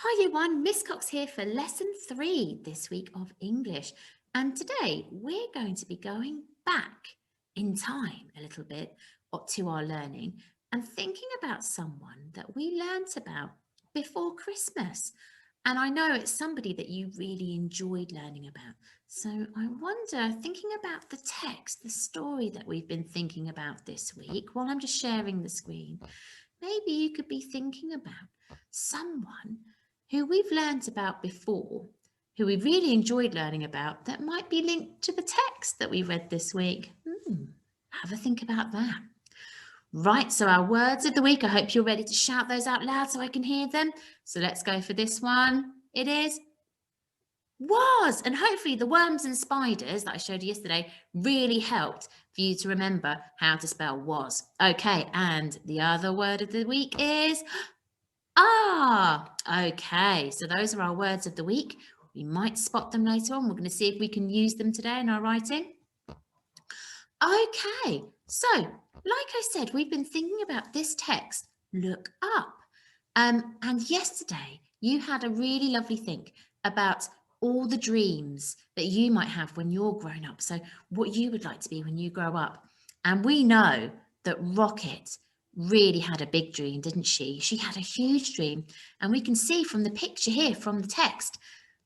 Hi everyone, Miss Cox here for lesson 3 this week of English. And today we're going to be going back in time a little bit to our learning and thinking about someone that we learnt about before Christmas. And I know it's somebody that you really enjoyed learning about. So I wonder, thinking about the text, the story that we've been thinking about this week, while I'm just sharing the screen, maybe you could be thinking about someone who we've learnt about before, who we really enjoyed learning about, that might be linked to the text that we read this week. Have a think about that. Right, so our words of the week, I hope you're ready to shout those out loud so I can hear them. So let's go for this one. It is was, and hopefully the worms and spiders that I showed you yesterday really helped for you to remember how to spell was. Okay, and the other word of the week is okay, so those are our words of the week. We might spot them later on. We're going to see if we can use them today in our writing. Okay, so like I said, we've been thinking about this text, look up. And yesterday you had a really lovely think about all the dreams that you might have when you're grown up. So what you would like to be when you grow up. And we know that Rocket really had a big dream, didn't she? She had a huge dream. And we can see from the picture here, from the text,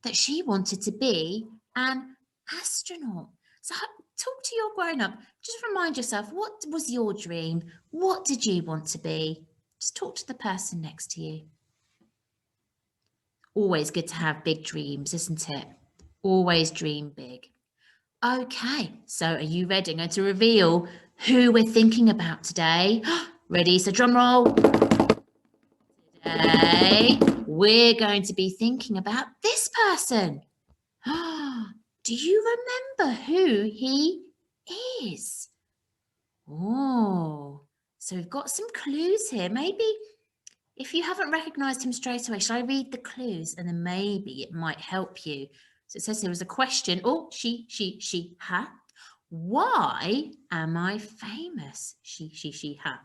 that she wanted to be an astronaut. So talk to your grown up. Just remind yourself, what was your dream? What did you want to be? Just talk to the person next to you. Always good to have big dreams, isn't it? Always dream big. Okay, so are you ready? I'm going to reveal who we're thinking about today. Ready? So drum roll. Today, we're going to be thinking about this person. Do you remember who he is? Oh, so we've got some clues here. Maybe if you haven't recognised him straight away, shall I read the clues and then maybe it might help you? So it says there was a question. Oh, she, her. Why am I famous? She, her.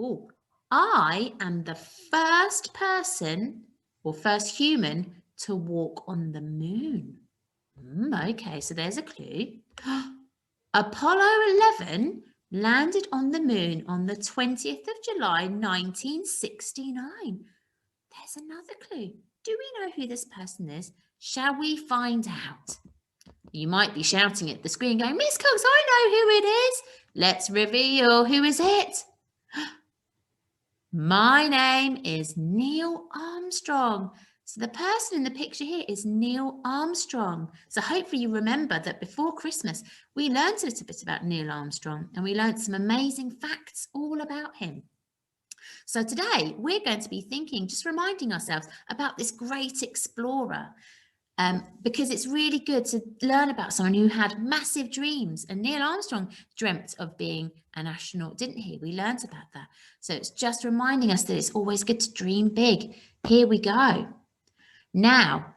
Oh, I am the first person or first human to walk on the moon. Okay, so there's a clue. Apollo 11 landed on the moon on the 20th of July 1969. There's another clue. Do we know who this person is? Shall we find out? You might be shouting at the screen going, Miss Cox, I know who it is. Let's reveal. Who is it? My name is Neil Armstrong. So the person in the picture here is Neil Armstrong. So hopefully you remember that before Christmas, we learned a little bit about Neil Armstrong and we learned some amazing facts all about him. So today we're going to be thinking, just reminding ourselves about this great explorer. Because it's really good to learn about someone who had massive dreams. And Neil Armstrong dreamt of being an astronaut, didn't he? We learned about that. So it's just reminding us that it's always good to dream big. Here we go. Now,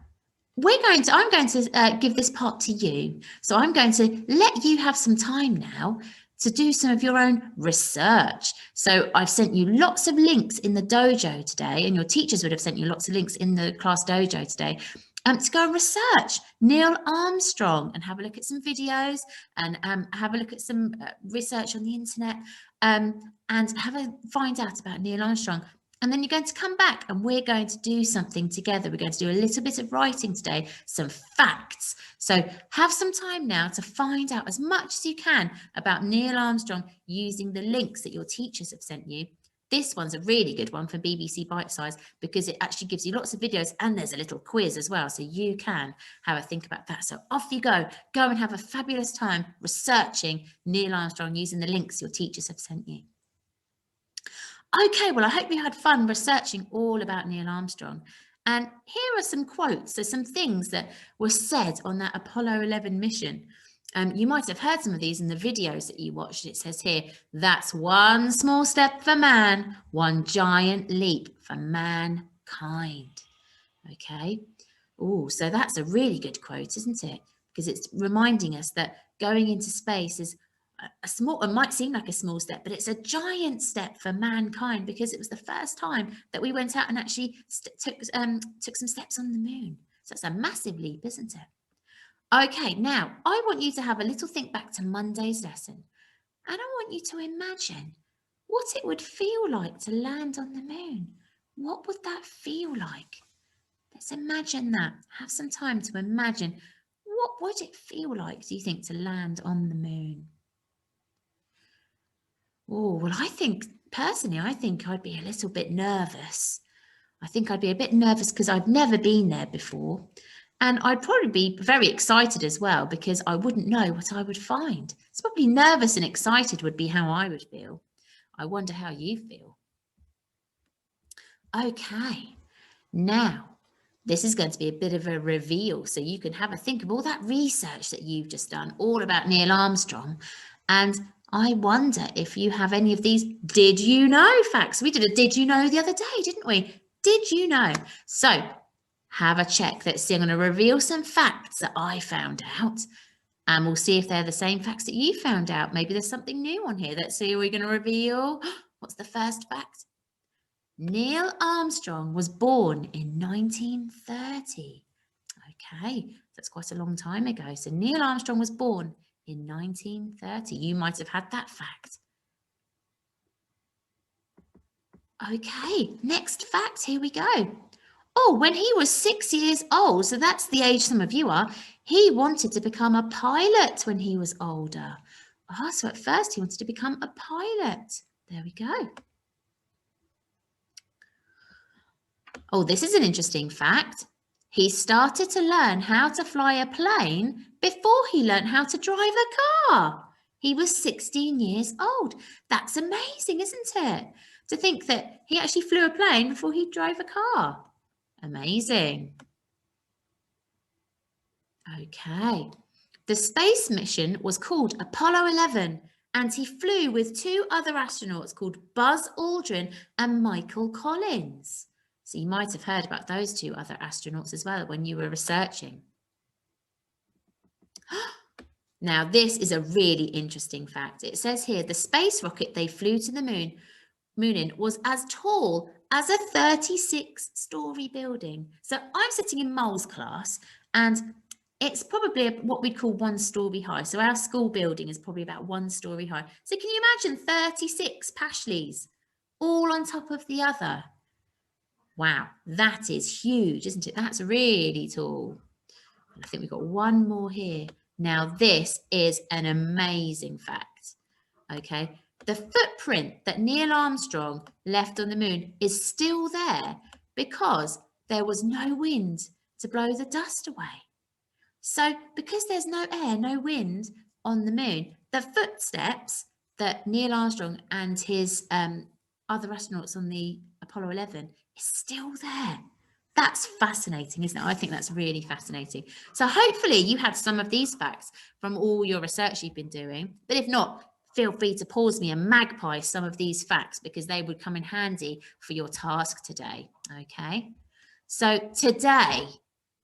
I'm going to give this part to you. So I'm going to let you have some time now to do some of your own research. So I've sent you lots of links in the dojo today, and your teachers would have sent you lots of links in the class dojo today. To go and research Neil Armstrong and have a look at some videos and have a look at some research on the internet and find out about Neil Armstrong. And then you're going to come back and we're going to do something together. We're going to do a little bit of writing today, some facts. So have some time now to find out as much as you can about Neil Armstrong using the links that your teachers have sent you. This one's a really good one for BBC Bite Size because it actually gives you lots of videos and there's a little quiz as well. So you can have a think about that. So off you go. Go and have a fabulous time researching Neil Armstrong using the links your teachers have sent you. Okay, well, I hope you had fun researching all about Neil Armstrong. And here are some quotes, so some things that were said on that Apollo 11 mission. You might have heard some of these in the videos that you watched. It says here, that's one small step for man, one giant leap for mankind. Okay. Oh, so that's a really good quote, isn't it? Because it's reminding us that going into space is a small, it might seem like a small step, but it's a giant step for mankind because it was the first time that we went out and actually took some steps on the moon. So it's a massive leap, isn't it? Okay, now I want you to have a little think back to Monday's lesson, and I want you to imagine what it would feel like to land on the moon. What would that feel like? Let's imagine that. Have some time to imagine. What would it feel like, do you think, to land on the moon? Oh, well, I think, personally, I think I'd be a little bit nervous. I think I'd be a bit nervous because I've never been there before. And I'd probably be very excited as well because I wouldn't know what I would find. It's probably nervous and excited would be how I would feel. I wonder how you feel. Okay, now this is going to be a bit of a reveal, so you can have a think of all that research that you've just done, all about Neil Armstrong. And I wonder if you have any of these did you know facts. We did a did you know the other day, didn't we? Did you know? So have a check. Let's see, I'm going to reveal some facts that I found out. And we'll see if they're the same facts that you found out. Maybe there's something new on here. Let's see, are we going to reveal? What's the first fact? Neil Armstrong was born in 1930. Okay, that's quite a long time ago. So Neil Armstrong was born in 1930. You might have had that fact. Okay, next fact, here we go. Oh, when he was 6 years old, so that's the age some of you are, he wanted to become a pilot when he was older. So at first he wanted to become a pilot. There we go. Oh, this is an interesting fact. He started to learn how to fly a plane before he learned how to drive a car. He was 16 years old. That's amazing, isn't it? To think that he actually flew a plane before he drove a car. Amazing. Okay. The space mission was called Apollo 11, and he flew with two other astronauts called Buzz Aldrin and Michael Collins. So you might have heard about those two other astronauts as well when you were researching. Now, this is a really interesting fact. It says here, the space rocket they flew to the moon in was as tall as a 36-story building. So I'm sitting in Mole's class, and it's probably what we'd call 1 story high. So our school building is probably about 1 story high. So can you imagine 36 Pashleys all on top of the other? Wow, that is huge, isn't it? That's really tall. I think we've got one more here. Now, this is an amazing fact. Okay, the footprint that Neil Armstrong left on the moon is still there because there was no wind to blow the dust away. So because there's no air, no wind on the moon, the footsteps that Neil Armstrong and his other astronauts on the Apollo 11 is still there. That's fascinating, isn't it? I think that's really fascinating. So hopefully you had some of these facts from all your research you've been doing. But if not, feel free to pause me and magpie some of these facts because they would come in handy for your task today. Okay. So today,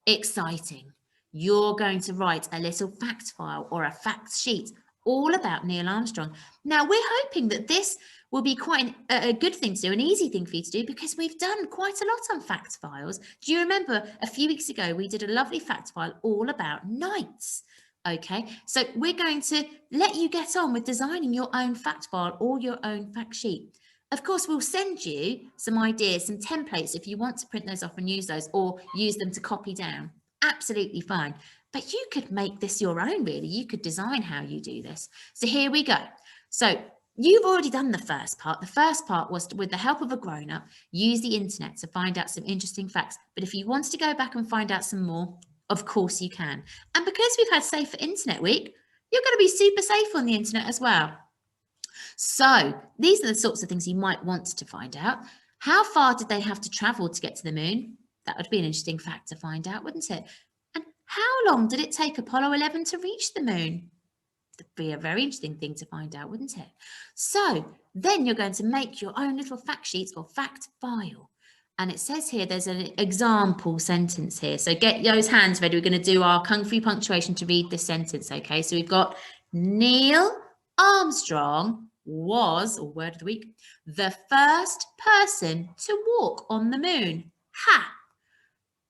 exciting. You're going to write a little fact file or a fact sheet all about Neil Armstrong. Now, we're hoping that this will be quite a good thing to do, an easy thing for you to do, because we've done quite a lot on fact files. Do you remember a few weeks ago, we did a lovely fact file all about knights? Okay, so we're going to let you get on with designing your own fact file or your own fact sheet. Of course, we'll send you some ideas, some templates if you want to print those off and use those or use them to copy down. Absolutely fine. But you could make this your own, really. You could design how you do this. So here we go. So you've already done the first part. The first part was with the help of a grown-up, use the internet to find out some interesting facts. But if you wanted to go back and find out some more, of course you can. And because we've had Safer Internet Week, you're going to be super safe on the internet as well. So these are the sorts of things you might want to find out. How far did they have to travel to get to the moon? That would be an interesting fact to find out, wouldn't it? And how long did it take Apollo 11 to reach the moon? That'd be a very interesting thing to find out, wouldn't it? So then you're going to make your own little fact sheet or fact file. And it says here, there's an example sentence here. So get those hands ready. We're going to do our Kung Fu punctuation to read this sentence, okay? So we've got Neil Armstrong was, or word of the week, the first person to walk on the moon. Ha!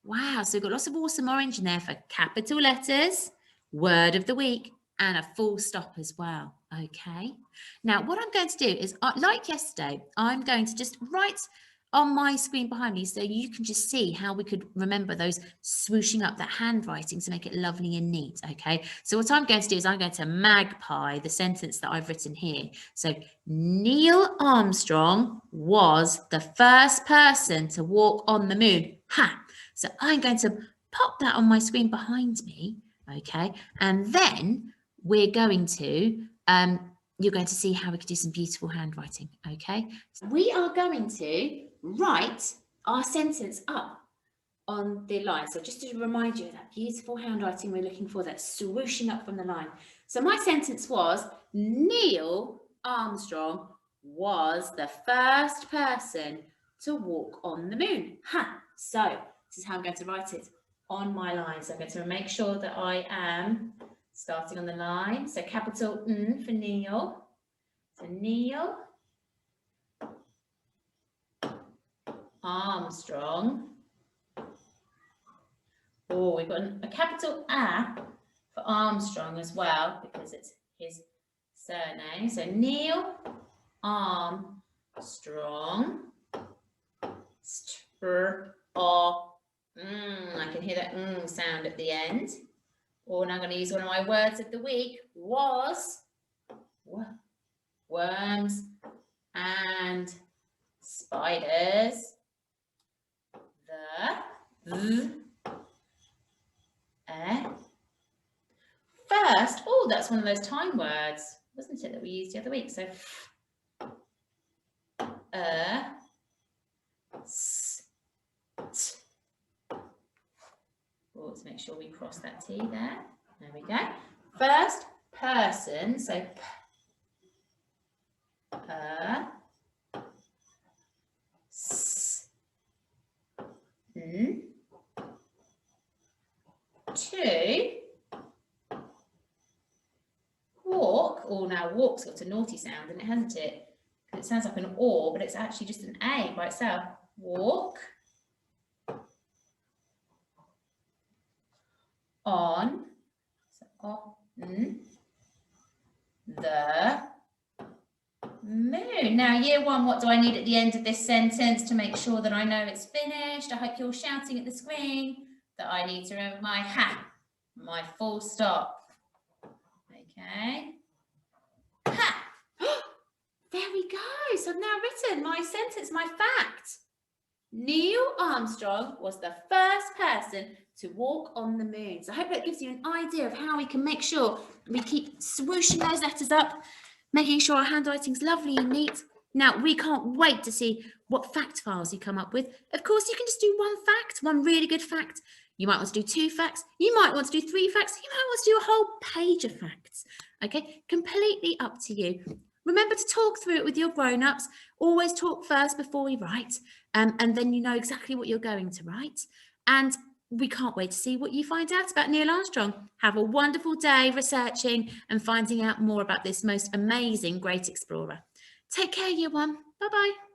Wow, so we've got lots of awesome orange in there for capital letters, word of the week, and a full stop as well. Okay. Now, what I'm going to do is, like yesterday, I'm going to just write on my screen behind me so you can just see how we could remember those swooshing up, that handwriting to make it lovely and neat. Okay. So what I'm going to do is I'm going to magpie the sentence that I've written here. So Neil Armstrong was the first person to walk on the moon. Ha! So I'm going to pop that on my screen behind me, okay? And then we're going to, you're going to see how we can do some beautiful handwriting, okay? So we are going to write our sentence up on the line. So just to remind you of that beautiful handwriting we're looking for, that's swooshing up from the line. So my sentence was, Neil Armstrong was the first person to walk on the moon. Ha! So this is how I'm going to write it on my line. So I'm going to make sure that I am starting on the line. So capital N for Neil. So Neil Armstrong. Oh, we've got a capital A for Armstrong as well, because it's his surname. So Neil Armstrong. I can hear that sound at the end. Or now I'm going to use one of my words of the week. Was worms and spiders. First. Oh, that's one of those time words, wasn't it, that we used the other week? So let's make sure we cross that T there. There we go. First person, so to walk. Oh, now walk's got a naughty sound in it, hasn't it? It sounds like an or, but it's actually just an A by itself. Walk on, so on the moon. Now, year one, what do I need at the end of this sentence to make sure that I know it's finished? I hope you're shouting at the screen that I need to remember my ha, my full stop. Okay. Ha! There we go. So I've now written my sentence, my fact. Neil Armstrong was the first person to walk on the moon. So I hope that gives you an idea of how we can make sure we keep swooshing those letters up, making sure our handwriting's lovely and neat. Now, we can't wait to see what fact files you come up with. Of course, you can just do one fact, one really good fact. You might want to do 2 facts. You might want to do 3 facts. You might want to do a whole page of facts. Okay, completely up to you. Remember to talk through it with your grown-ups. Always talk first before we write, and then you know exactly what you're going to write. And we can't wait to see what you find out about Neil Armstrong. Have a wonderful day researching and finding out more about this most amazing great explorer. Take care, year one. Bye-bye.